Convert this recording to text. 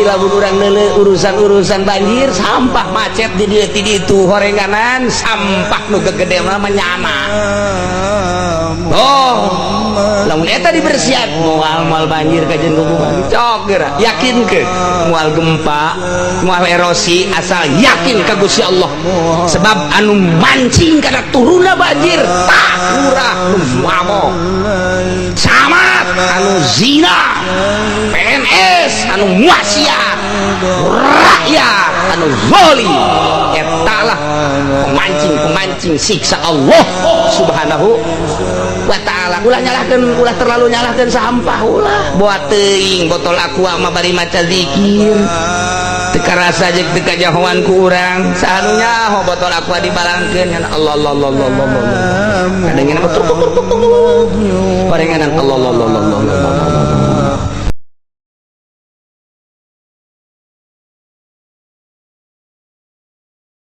lamun urang neuleuh urusan-urusan banjir sampah macet di dieu ti ditu horenganan sampah nu gegede mah nyana oh lamun eta dibersihan moal banjir ka jeung hubungan cok geura yakin ke moal gempa moal erosi asal yakin ka Gusti Allah sebab anu mancing kana turunna banjir tah lurah nu mabok camat anu zina PNS anu maksiat rakyat anu zalim eta lah pemancing siksa Allah subhanahu wa ta'ala. Ulah terlalu nyalahkeun sampah ulah buat teuing botol aqua mah bari maca zikir teu karasa jeung teu kajahoan ku urang sahanunya ho botol aqua dibalangkeun ngan Allah Allah Allah Allah Allah kadengeun betul parenganan Allah Allah Allah Allah